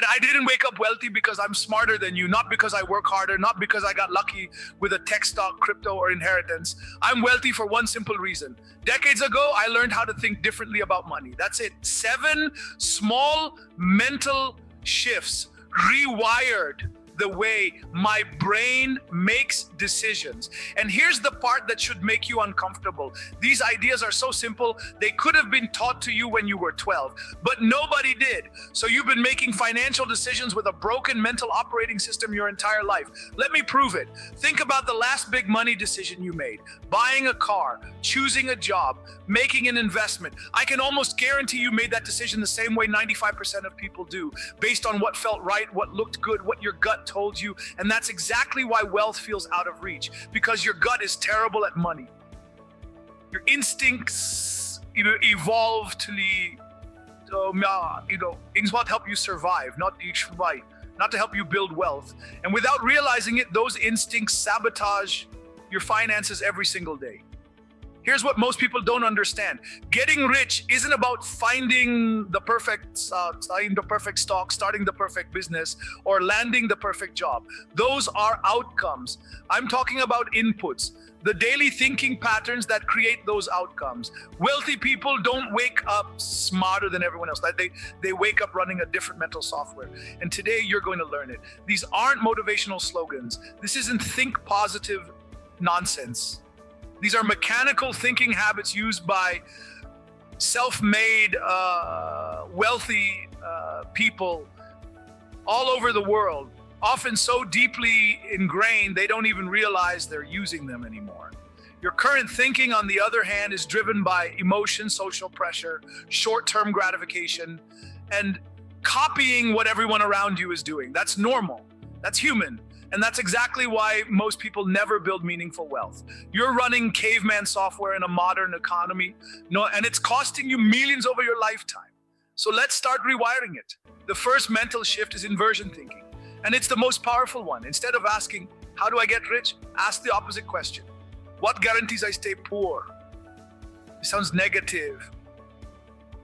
I didn't wake up wealthy because I'm smarter than you, not because I work harder, not because I got lucky with a tech stock, crypto, or inheritance. I'm wealthy for one simple reason. Decades ago, I learned how to think differently about money. That's it. 7 small mental shifts rewired the way my brain makes decisions. And here's the part that should make you uncomfortable. These ideas are so simple, they could have been taught to you when you were 12, but nobody did. So you've been making financial decisions with a broken mental operating system your entire life. Let me prove it. Think about the last big money decision you made. Buying a car, choosing a job, making an investment. I can almost guarantee you made that decision the same way 95% of people do, based on what felt right, what looked good, what your gut told you. And that's exactly why wealth feels out of reach, because your gut is terrible at money. Your instincts, evolved to help you survive, not to help you build wealth. And without realizing it, those instincts sabotage your finances every single day. Here's what most people don't understand. Getting rich isn't about finding the perfect stock, starting the perfect business, or landing the perfect job. Those are outcomes. I'm talking about inputs, the daily thinking patterns that create those outcomes. Wealthy people don't wake up smarter than everyone else. They wake up running a different mental software. And today you're going to learn it. These aren't motivational slogans. This isn't think positive nonsense. These are mechanical thinking habits used by self-made, wealthy people all over the world, often so deeply ingrained they don't even realize they're using them anymore. Your current thinking, on the other hand, is driven by emotion, social pressure, short-term gratification, and copying what everyone around you is doing. That's normal. That's human. And that's exactly why most people never build meaningful wealth. You're running caveman software in a modern economy, and it's costing you millions over your lifetime. So let's start rewiring it. The first mental shift is inversion thinking, and it's the most powerful one. Instead of asking, how do I get rich? Ask the opposite question. What guarantees I stay poor? It sounds negative.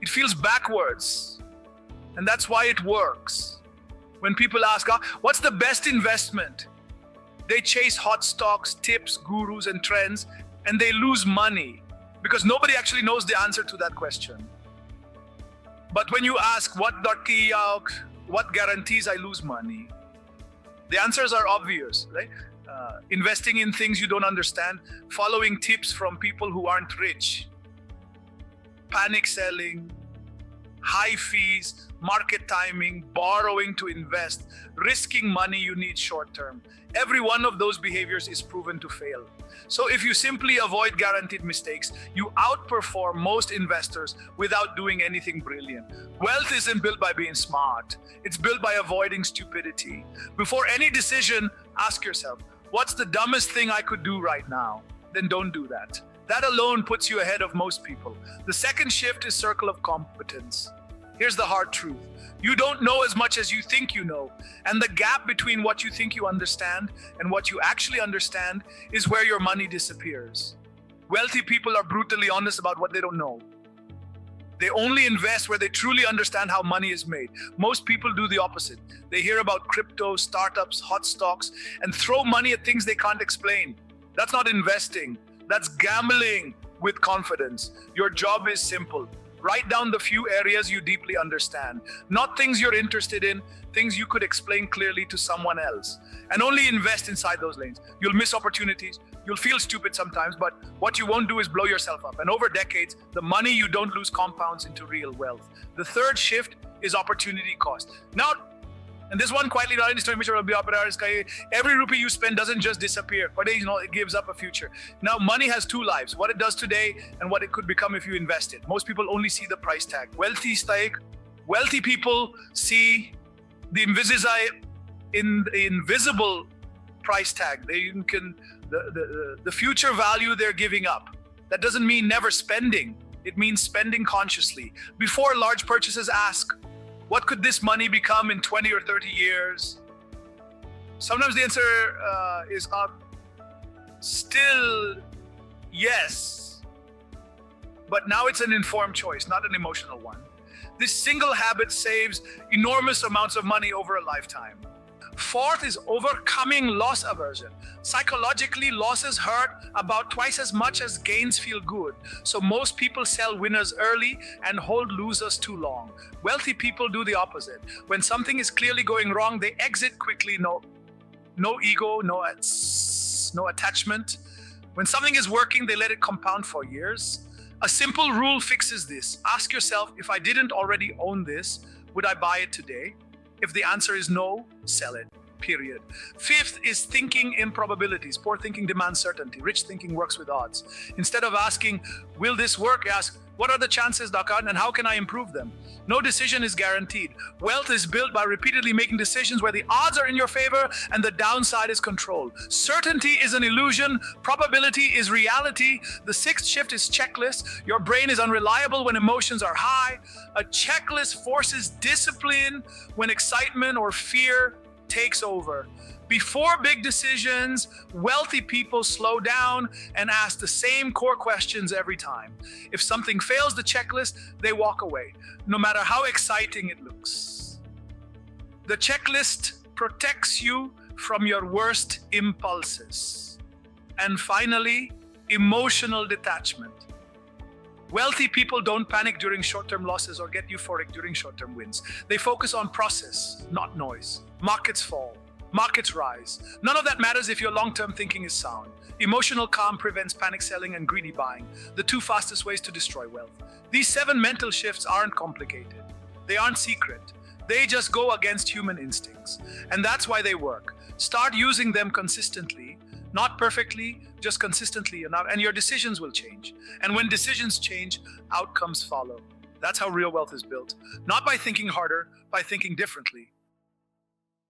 It feels backwards, and that's why it works. When people ask, what's the best investment? They chase hot stocks, tips, gurus, and trends, and they lose money because nobody actually knows the answer to that question. But when you ask, what guarantees I lose money? The answers are obvious, right? Investing in things you don't understand, following tips from people who aren't rich, panic selling, high fees, market timing, borrowing to invest, risking money you need short term. Every one of those behaviors is proven to fail. So if you simply avoid guaranteed mistakes, you outperform most investors without doing anything brilliant. Wealth isn't built by being smart. It's built by avoiding stupidity. Before any decision, ask yourself, what's the dumbest thing I could do right now? Then don't do that. That alone puts you ahead of most people. The second shift is circle of competence. Here's the hard truth. You don't know as much as you think you know. And the gap between what you think you understand and what you actually understand is where your money disappears. Wealthy people are brutally honest about what they don't know. They only invest where they truly understand how money is made. Most people do the opposite. They hear about crypto, startups, hot stocks, and throw money at things they can't explain. That's not investing. That's gambling with confidence. Your job is simple. Write down the few areas you deeply understand, not things you're interested in, things you could explain clearly to someone else, and only invest inside those lanes. You'll miss opportunities. You'll feel stupid sometimes, but what you won't do is blow yourself up. And over decades, the money you don't lose compounds into real wealth. The third shift is opportunity cost. Now, and this one quietly, every rupee you spend doesn't just disappear, but it gives up a future. Now, money has two lives, what it does today and what it could become if you invest it. Most people only see the price tag. Wealthy people see the invisible price tag. The future value they're giving up. That doesn't mean never spending. It means spending consciously. Before large purchases, ask, what could this money become in 20 or 30 years? Sometimes the answer is still yes, but now it's an informed choice, not an emotional one. This single habit saves enormous amounts of money over a lifetime. Fourth is overcoming loss aversion. Psychologically, losses hurt about twice as much as gains feel good. So most people sell winners early and hold losers too long. Wealthy people do the opposite. When something is clearly going wrong, they exit quickly. No ego, no attachment. When something is working, they let it compound for years. A simple rule fixes this. Ask yourself, if I didn't already own this, would I buy it today? If the answer is no, sell it, period. Fifth is thinking in probabilities. Poor thinking demands certainty. Rich thinking works with odds. Instead of asking, will this work? Ask, what are the chances, Dakan, and how can I improve them? No decision is guaranteed. Wealth is built by repeatedly making decisions where the odds are in your favor and the downside is controlled. Certainty is an illusion. Probability is reality. The sixth shift is checklist. Your brain is unreliable when emotions are high. A checklist forces discipline when excitement or fear takes over. Before big decisions, wealthy people slow down and ask the same core questions every time. If something fails the checklist, they walk away, no matter how exciting it looks. The checklist protects you from your worst impulses. And finally, emotional detachment. Wealthy people don't panic during short-term losses or get euphoric during short-term wins. They focus on process, not noise. Markets fall. Markets rise. None of that matters if your long-term thinking is sound. Emotional calm prevents panic selling and greedy buying, the two fastest ways to destroy wealth. These 7 mental shifts aren't complicated. They aren't secret. They just go against human instincts. And that's why they work. Start using them consistently, not perfectly, just consistently enough, and your decisions will change. And when decisions change, outcomes follow. That's how real wealth is built. Not by thinking harder, by thinking differently.